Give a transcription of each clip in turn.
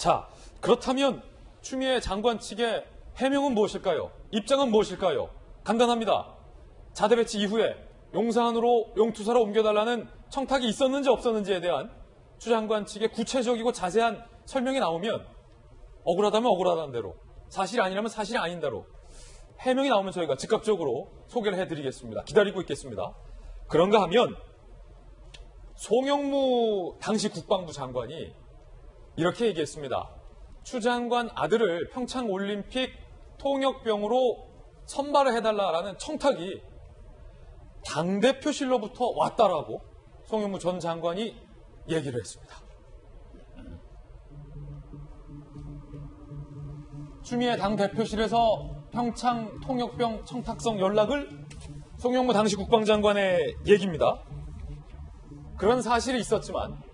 자, 그렇다면 추미애 장관 측의 해명은 무엇일까요? 입장은 무엇일까요? 간단합니다. 자대 배치 이후에 용산으로 용투사로 옮겨달라는 청탁이 있었는지 없었는지에 대한 추 장관 측의 구체적이고 자세한 설명이 나오면 억울하다면 억울하다는 대로, 사실이 아니라면 사실이 아닌 대로 해명이 나오면 저희가 즉각적으로 소개를 해드리겠습니다. 기다리고 있겠습니다. 그런가 하면 송영무 당시 국방부 장관이 이렇게 얘기했습니다. 추 장관 아들을 평창올림픽 통역병으로 선발을 해달라라는 청탁이 당대표실로부터 왔다라고 송영무 전 장관이 얘기를 했습니다. 추미애 당대표실에서 평창 통역병 청탁성 연락을 송영무 당시 국방장관의 얘기입니다. 그런 사실이 있었지만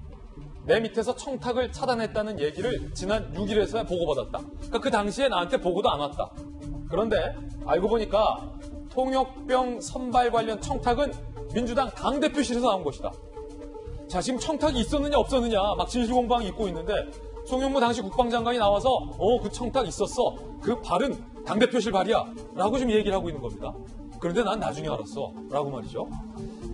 내 밑에서 청탁을 차단했다는 얘기를 지난 6일에서야 보고받았다. 그러니까 그 당시에 나한테 보고도 안 왔다. 그런데 알고 보니까 통역병 선발 관련 청탁은 민주당 당대표실에서 나온 것이다. 자, 지금 청탁이 있었느냐 없었느냐 막 진실공방이 있고 있는데 송영무 당시 국방장관이 나와서 그 청탁 있었어. 그 발은 당대표실 발이야. 라고 지금 얘기를 하고 있는 겁니다. 그런데 난 나중에 알았어. 라고 말이죠.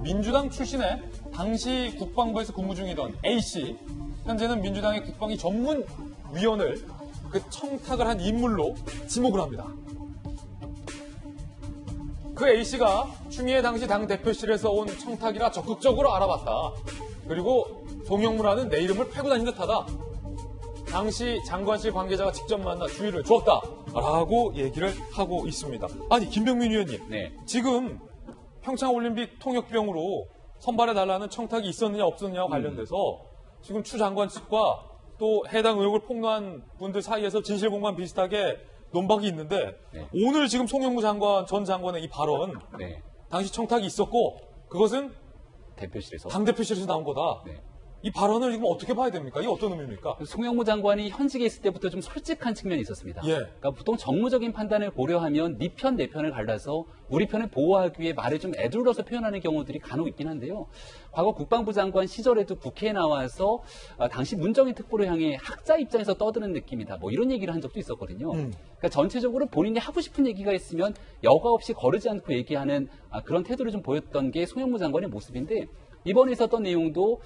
민주당 출신의 당시 국방부에서 근무 중이던 A씨, 현재는 민주당의 국방위 전문위원을 그 청탁을 한 인물로 지목을 합니다. 그 A씨가 추미애 당시 당대표실에서 온 청탁이라 적극적으로 알아봤다. 그리고 송영무라는 내 이름을 패고 다닌 듯하다. 당시 장관실 관계자가 직접 만나 주의를 주었다. 라고 얘기를 하고 있습니다. 아니, 김병민 의원님. 네. 지금 평창올림픽 통역병으로 선발해달라는 청탁이 있었느냐 없었느냐와 관련돼서 지금 추 장관 측과 또 해당 의혹을 폭로한 분들 사이에서 진실공방 비슷하게 논박이 있는데 네. 오늘 지금 송영무 장관 전 장관의 이 발언 네. 당시 청탁이 있었고 그것은 대표실에서. 당대표실에서 나온 거다. 네. 이 발언을 지금 어떻게 봐야 됩니까? 이게 어떤 의미입니까? 송영무 장관이 현직에 있을 때부터 좀 솔직한 측면이 있었습니다. 예. 그러니까 보통 정무적인 판단을 고려하면 네 편, 내 편을 갈라서 우리 편을 보호하기 위해 말을 좀 에둘러서 표현하는 경우들이 간혹 있긴 한데요. 과거 국방부 장관 시절에도 국회에 나와서 당시 문정인 특보를 향해 학자 입장에서 떠드는 느낌이다. 뭐 이런 얘기를 한 적도 있었거든요. 그러니까 전체적으로 본인이 하고 싶은 얘기가 있으면 여과 없이 거르지 않고 얘기하는 그런 태도를 좀 보였던 게 송영무 장관의 모습인데 이번에 있었던 내용도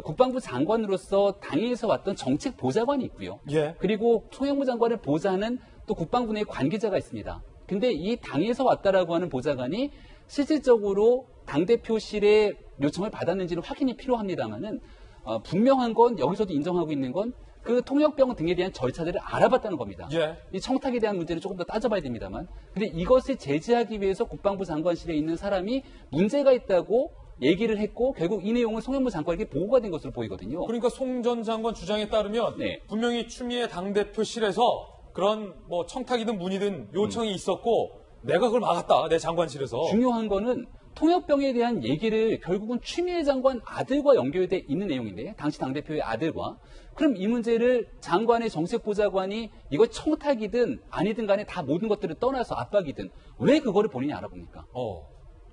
국방부 장관으로서 당에서 왔던 정책 보좌관이 있고요. 예. 그리고 송영무 장관을 보좌하는 또 국방부 내에 관계자가 있습니다. 근데 이 당에서 왔다라고 하는 보좌관이 실질적으로 당대표실의 요청을 받았는지는 확인이 필요합니다만은 분명한 건 여기서도 인정하고 있는 건 그 통역병 등에 대한 절차들을 알아봤다는 겁니다. 예. 이 청탁에 대한 문제를 조금 더 따져봐야 됩니다만 근데 이것을 제지하기 위해서 국방부 장관실에 있는 사람이 문제가 있다고 얘기를 했고 결국 이 내용은 송영무 장관에게 보고가 된 것으로 보이거든요. 그러니까 송 전 장관 주장에 따르면 네. 분명히 추미애 당대표실에서 그런 뭐 청탁이든 문의든 요청이 있었고 내가 그걸 막았다. 내 장관실에서. 중요한 거는 통역병에 대한 얘기를 결국은 추미애 장관 아들과 연결돼 있는 내용인데 당시 당대표의 아들과 그럼 이 문제를 장관의 정책보좌관이 이거 청탁이든 아니든 간에 다 모든 것들을 떠나서 압박이든 왜 그거를 본인이 알아봅니까?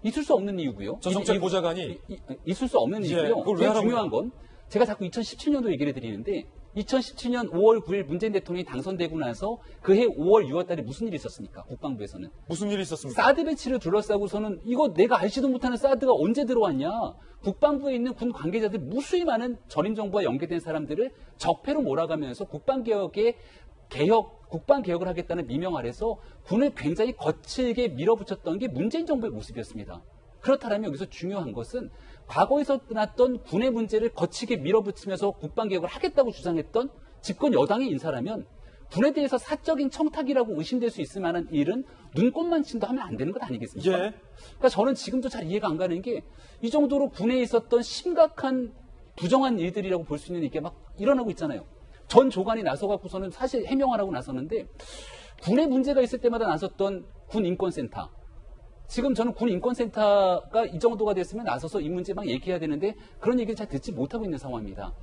있을 수 없는 이유고요. 저 정책 보좌관이 있을 수 없는 이유고요. 그걸 왜 제일 알아보냐? 중요한 건 제가 자꾸 2017년도 얘기를 드리는데 2017년 5월 9일 문재인 대통령이 당선되고 나서 그해 5월 6월 달에 무슨 일이 있었습니까? 국방부에서는. 무슨 일이 있었습니까? 사드 배치를 둘러싸고서는 이거 내가 알지도 못하는 사드가 언제 들어왔냐. 국방부에 있는 군 관계자들 무수히 많은 전임 정부와 연계된 사람들을 적폐로 몰아가면서 국방개혁을 하겠다는 미명 아래서 군을 굉장히 거칠게 밀어붙였던 게 문재인 정부의 모습이었습니다. 그렇다면 여기서 중요한 것은 과거에서 났던 군의 문제를 거치게 밀어붙이면서 국방개혁을 하겠다고 주장했던 집권 여당의 인사라면 군에 대해서 사적인 청탁이라고 의심될 수 있을 만한 일은 눈꽃만 친다 하면 안 되는 것 아니겠습니까? 예. 그러니까 저는 지금도 잘 이해가 안 가는 게 이 정도로 군에 있었던 심각한 부정한 일들이라고 볼 수 있는 이게 막 일어나고 있잖아요. 전 조간이 나서갖고서는 사실 해명하라고 나서는데 군에 문제가 있을 때마다 나섰던 군인권센터. 지금 저는 군인권센터가 이 정도가 됐으면 나서서 이 문제 막 얘기해야 되는데 그런 얘기를 잘 듣지 못하고 있는 상황입니다.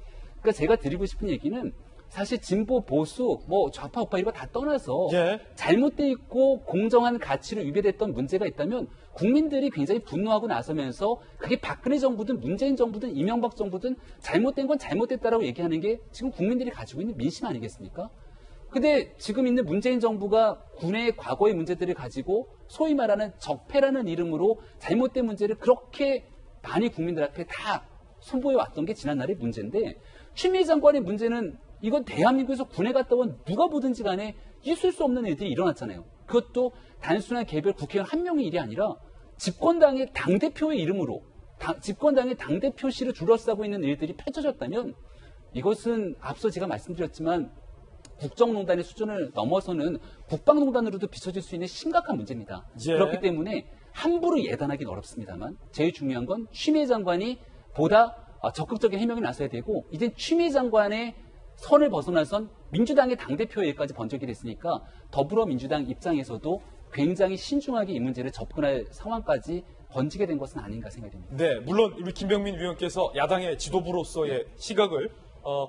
그러니까 제가 드리고 싶은 얘기는 사실 진보, 보수, 뭐 좌파, 우파 이거 다 떠나서 예. 잘못돼 있고 공정한 가치로 위배됐던 문제가 있다면 국민들이 굉장히 분노하고 나서면서 그게 박근혜 정부든 문재인 정부든 이명박 정부든 잘못된 건 잘못됐다라고 얘기하는 게 지금 국민들이 가지고 있는 민심 아니겠습니까? 근데 지금 있는 문재인 정부가 군의 과거의 문제들을 가지고 소위 말하는 적폐라는 이름으로 잘못된 문제를 그렇게 많이 국민들 앞에 다 선보여 왔던 게 지난날의 문제인데 추미애 장관의 문제는 이건 대한민국에서 군에 갔다 온 누가 보든지 간에 있을 수 없는 일들이 일어났잖아요. 그것도 단순한 개별 국회의원 한 명의 일이 아니라 집권당의 당대표의 이름으로 집권당의 당대표실을 둘러싸고 있는 일들이 펼쳐졌다면 이것은 앞서 제가 말씀드렸지만 국정농단의 수준을 넘어서는 국방농단으로도 비춰질 수 있는 심각한 문제입니다. 예. 그렇기 때문에 함부로 예단하기는 어렵습니다만 제일 중요한 건 추미애 장관이 보다 적극적인 해명이 나서야 되고 이제 추미애 장관의 선을 벗어나선 민주당의 당대표의 일까지 번쩍이 됐으니까 더불어민주당 입장에서도 굉장히 신중하게 이 문제를 접근할 상황까지 번지게 된 것은 아닌가 생각이 듭니다. 네, 물론 우리 김병민 위원께서 야당의 지도부로서의 시각을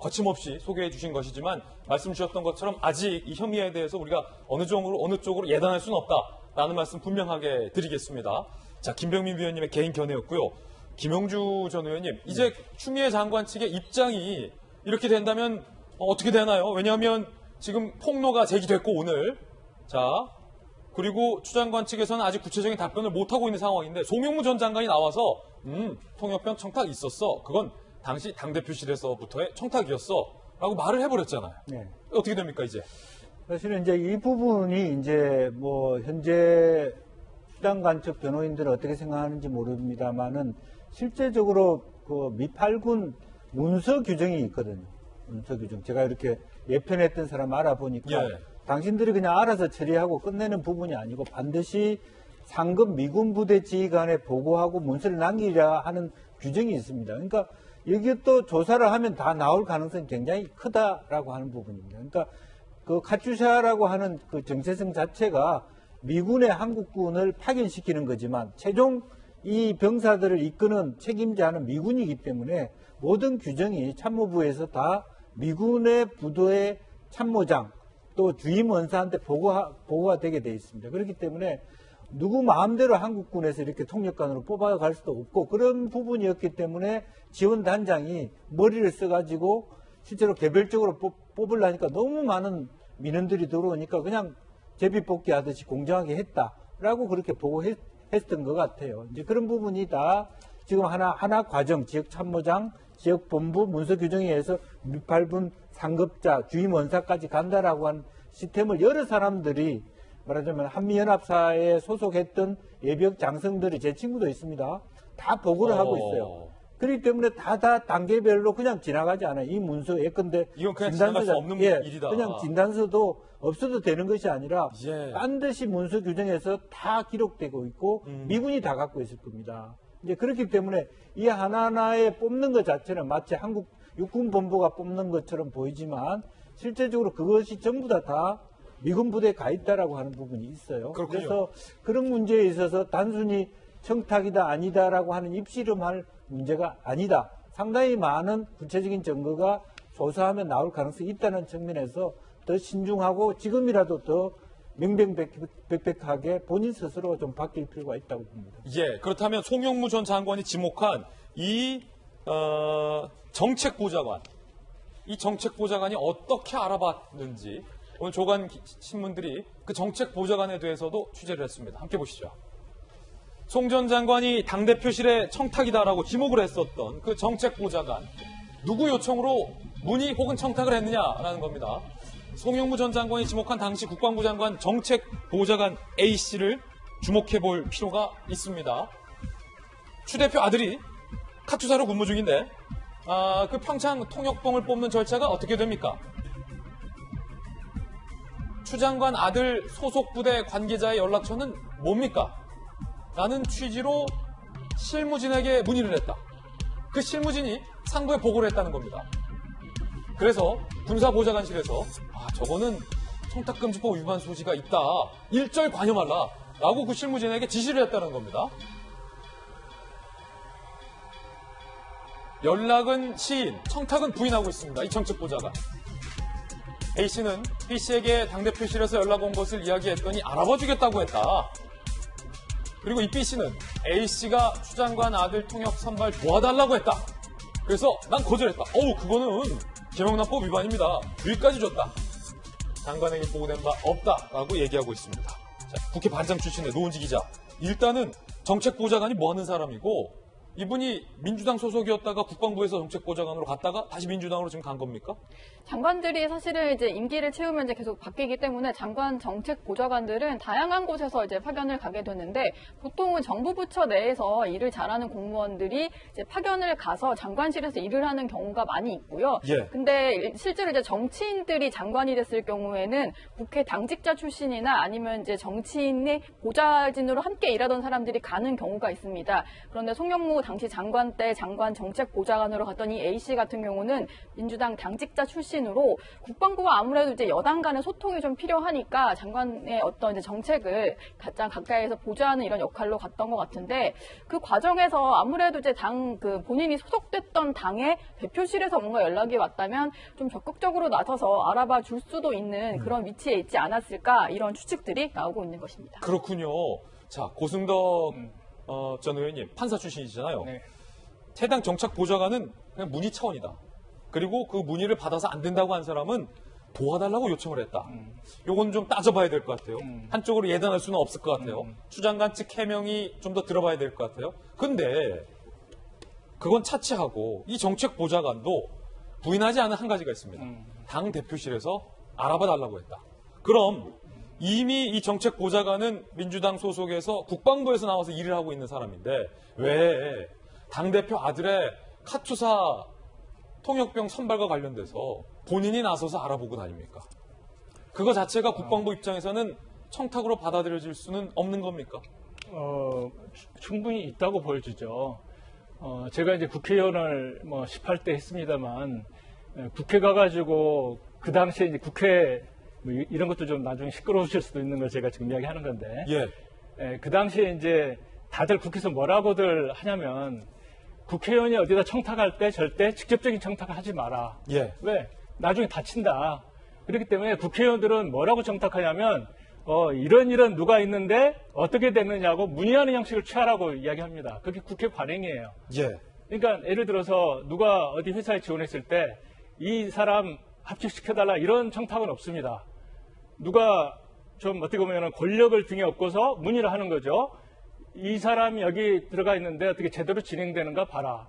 거침없이 소개해 주신 것이지만 말씀 주셨던 것처럼 아직 이 혐의에 대해서 우리가 어느 쪽으로 예단할 수는 없다라는 말씀 분명하게 드리겠습니다. 자, 김병민 위원님의 개인 견해였고요. 김영주 전 의원님, 이제 추미애 장관 측의 입장이 이렇게 된다면 어떻게 되나요? 왜냐하면 지금 폭로가 제기됐고 오늘 자 그리고 추 장관 측에서는 아직 구체적인 답변을 못하고 있는 상황인데 송영무 전 장관이 나와서 통역병 청탁 있었어. 그건 당시 당대표실에서부터의 청탁이었어. 라고 말을 해버렸잖아요. 네. 어떻게 됩니까, 이제? 사실은 이제 이 부분이 이제 뭐 현재 수장관 측 변호인들은 어떻게 생각하는지 모릅니다만은 실제적으로 그 미8군 문서 규정이 있거든요. 문서 규정. 제가 이렇게 예편했던 사람 알아보니까 예. 당신들이 그냥 알아서 처리하고 끝내는 부분이 아니고 반드시 상급 미군 부대 지휘관에 보고하고 문서를 남기려 하는 규정이 있습니다. 그러니까 여기에 또 조사를 하면 다 나올 가능성이 굉장히 크다라고 하는 부분입니다. 그러니까 그 카츄샤라고 하는 그 정체성 자체가 미군의 한국군을 파견시키는 거지만 최종 이 병사들을 이끄는 책임자는 미군이기 때문에 모든 규정이 참모부에서 다 미군의 부도의 참모장 또 주임 원사한테 보고가 되게 돼 있습니다. 그렇기 때문에 누구 마음대로 한국군에서 이렇게 통역관으로 뽑아갈 수도 없고 그런 부분이었기 때문에 지원단장이 머리를 써가지고 실제로 개별적으로 뽑으려니까 너무 많은 민원들이 들어오니까 그냥 제비뽑기 하듯이 공정하게 했다라고 그렇게 보고했던 것 같아요. 이제 그런 부분이 다 지금 하나 과정, 지역 참모장, 지역 본부 문서 규정에 의해서 미8군 상급자, 주임 원사까지 간다라고 한 시스템을 여러 사람들이 말하자면 한미연합사에 소속했던 예비역 장성들이 제 친구도 있습니다. 다 보고를 하고 있어요. 그렇기 때문에 다 단계별로 그냥 지나가지 않아요. 이 문서 예컨대 이건 그냥 지나갈 수 없는 일이다. 그냥 진단서도 없어도 되는 것이 아니라 예. 반드시 문서 규정에서 다 기록되고 있고 미군이 다 갖고 있을 겁니다. 이제 그렇기 때문에 이 하나하나에 뽑는 것 자체는 마치 한국 육군본부가 뽑는 것처럼 보이지만 실제적으로 그것이 전부 다 미군 부대에 가 있다라고 하는 부분이 있어요. 그렇군요. 그래서 그런 문제에 있어서 단순히 청탁이다 아니다라고 하는 입씨름할 문제가 아니다. 상당히 많은 구체적인 증거가 조사하면 나올 가능성이 있다는 측면에서 더 신중하고 지금이라도 더 명명백백하게 본인 스스로 좀 바뀔 필요가 있다고 봅니다. 예, 그렇다면 송영무 전 장관이 지목한 이 정책보좌관, 이 정책보좌관이 어떻게 알아봤는지 오늘 조간 신문들이 그 정책보좌관에 대해서도 취재를 했습니다. 함께 보시죠. 송 전 장관이 당대표실의 청탁이다라고 지목을 했었던 그 정책보좌관, 누구 요청으로 문의 혹은 청탁을 했느냐라는 겁니다. 송영무 전 장관이 지목한 당시 국방부 장관 정책보좌관 A씨를 주목해 볼 필요가 있습니다. 추 대표 아들이 카투사로 근무 중인데 그 평창 통역병을 뽑는 절차가 어떻게 됩니까? 추 장관 아들 소속 부대 관계자의 연락처는 뭡니까? 라는 취지로 실무진에게 문의를 했다. 그 실무진이 상부에 보고를 했다는 겁니다. 그래서 군사보좌관실에서 저거는 청탁금지법 위반 소지가 있다. 일절 관여말라. 라고 그 실무진에게 지시를 했다는 겁니다. 연락은 시인, 청탁은 부인하고 있습니다. 이 정책보좌관. A씨는 B씨에게 당대표실에서 연락 온 것을 이야기했더니 알아봐주겠다고 했다. 그리고 이 B씨는 A씨가 추 장관 아들 통역 선발 도와달라고 했다. 그래서 난 거절했다. 그거는 계명란법 위반입니다. 여기까지 줬다. 장관에게 보고된 바 없다라고 얘기하고 있습니다. 자, 국회 반장 출신의 노은지 기자. 일단은 정책보좌관이 뭐 하는 사람이고 이분이 민주당 소속이었다가 국방부에서 정책보좌관으로 갔다가 다시 민주당으로 지금 간 겁니까? 장관들이 사실은 이제 임기를 채우면 이제 계속 바뀌기 때문에 장관 정책 보좌관들은 다양한 곳에서 이제 파견을 가게 되는데 보통은 정부 부처 내에서 일을 잘하는 공무원들이 이제 파견을 가서 장관실에서 일을 하는 경우가 많이 있고요. 예. 근데 실제로 이제 정치인들이 장관이 됐을 경우에는 국회 당직자 출신이나 아니면 이제 정치인의 보좌진으로 함께 일하던 사람들이 가는 경우가 있습니다. 그런데 송영무 당시 장관 때 장관 정책 보좌관으로 갔던 이 A씨 같은 경우는 민주당 당직자 출신으로 국방부가 아무래도 이제 여당 간의 소통이 좀 필요하니까 장관의 어떤 이제 정책을 가장 가까이에서 보좌하는 이런 역할로 갔던 것 같은데 그 과정에서 아무래도 이제 본인이 소속됐던 당의 대표실에서 뭔가 연락이 왔다면 좀 적극적으로 나서서 알아봐 줄 수도 있는 그런 위치에 있지 않았을까 이런 추측들이 나오고 있는 것입니다. 그렇군요. 자, 고승덕 전 의원님 판사 출신이잖아요. 네. 해당 정책보좌관은 그냥 문의 차원이다. 그리고 그 문의를 받아서 안 된다고 한 사람은 도와달라고 요청을 했다. 요건 좀 따져봐야 될 것 같아요. 한쪽으로 예단할 수는 없을 것 같아요. 추 장관 측 해명이 좀 더 들어봐야 될 것 같아요. 근데 그건 차치하고 이 정책보좌관도 부인하지 않은 한 가지가 있습니다. 당 대표실에서 알아봐 달라고 했다. 그럼 이미 이 정책보좌관은 민주당 소속에서 국방부에서 나와서 일을 하고 있는 사람인데 왜 당대표 아들의 카투사 통역병 선발과 관련돼서 본인이 나서서 알아보고 다닙니까? 그거 자체가 국방부 입장에서는 청탁으로 받아들여질 수는 없는 겁니까? 충분히 있다고 보여지죠. 제가 이제 국회의원을 18대 했습니다만 국회 가가지고 그 당시에 이제 국회 이런 것도 좀 나중에 시끄러우실 수도 있는 걸 제가 지금 이야기하는 건데. 예. 그 당시에 이제 다들 국회에서 뭐라고들 하냐면 국회의원이 어디다 청탁할 때 절대 직접적인 청탁을 하지 마라. 예. 왜? 나중에 다친다. 그렇기 때문에 국회의원들은 뭐라고 청탁하냐면 이런 누가 있는데 어떻게 됐느냐고 문의하는 형식을 취하라고 이야기합니다. 그게 국회 관행이에요. 예. 그러니까 예를 들어서 누가 어디 회사에 지원했을 때 이 사람 합격시켜달라 이런 청탁은 없습니다. 누가 좀 어떻게 보면 권력을 등에 업고서 문의를 하는 거죠. 이 사람이 여기 들어가 있는데 어떻게 제대로 진행되는가 봐라.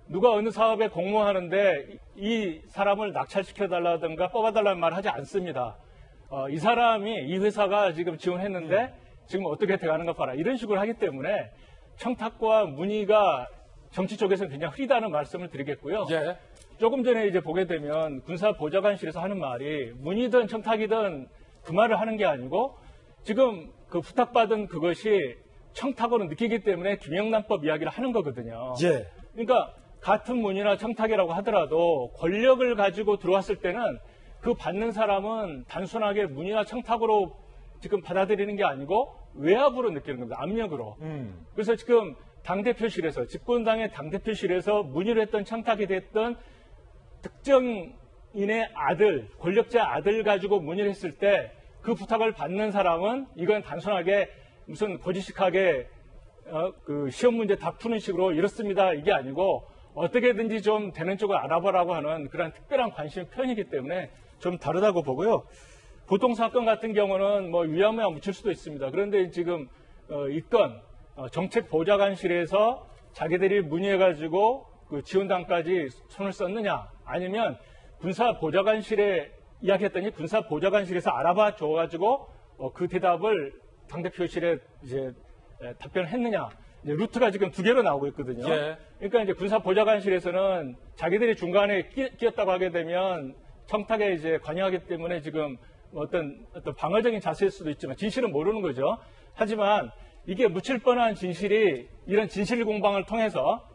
누가 어느 사업에 공모하는데 이 사람을 낙찰시켜달라든가 뽑아달라는 말을 하지 않습니다. 이 사람이 이 회사가 지금 지원했는데 지금 어떻게 돼가는가 봐라. 이런 식으로 하기 때문에 청탁과 문의가 정치 쪽에서는 굉장히 흐리다는 말씀을 드리겠고요. 예. 조금 전에 이제 보게 되면 군사보좌관실에서 하는 말이 문의든 청탁이든 그 말을 하는 게 아니고 지금 그 부탁받은 그것이 청탁으로 느끼기 때문에 김영란법 이야기를 하는 거거든요. 예. 그러니까 같은 문의나 청탁이라고 하더라도 권력을 가지고 들어왔을 때는 그 받는 사람은 단순하게 문의나 청탁으로 지금 받아들이는 게 아니고 외압으로 느끼는 겁니다. 압력으로. 그래서 지금 당대표실에서 집권당의 당대표실에서 문의를 했던 청탁이 됐던 특정인의 아들, 권력자 아들 가지고 문의를 했을 때 그 부탁을 받는 사람은 이건 단순하게 무슨 거짓식하게 그 시험 문제 다 푸는 식으로 이렇습니다. 이게 아니고 어떻게든지 좀 되는 쪽을 알아보라고 하는 그런 특별한 관심 표현이기 때문에 좀 다르다고 보고요. 보통 사건 같은 경우는 위험에 묻힐 수도 있습니다. 그런데 지금 이건 정책보좌관실에서 자기들이 문의해가지고 그 지원단까지 손을 썼느냐 아니면 군사보좌관실에 이야기했더니 군사보좌관실에서 알아봐 줘가지고 그 대답을 당대표실에 이제 답변했느냐 이제 루트가 지금 두 개로 나오고 있거든요. 예. 그러니까 이제 군사보좌관실에서는 자기들이 중간에 끼었다고 하게 되면 청탁에 이제 관여하기 때문에 지금 어떤 방어적인 자세일 수도 있지만 진실은 모르는 거죠. 하지만 이게 묻힐 뻔한 진실이 이런 진실 공방을 통해서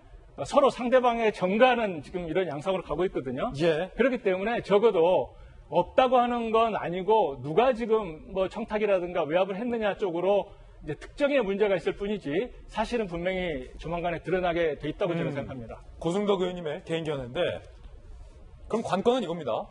서로 상대방의 정가는 지금 이런 양상으로 가고 있거든요. 예. 그렇기 때문에 적어도 없다고 하는 건 아니고 누가 지금 청탁이라든가 외압을 했느냐 쪽으로 이제 특정의 문제가 있을 뿐이지 사실은 분명히 조만간에 드러나게 돼 있다고 저는 생각합니다. 고승덕 의원님의 개인 견해인데 그럼 관건은 이겁니다.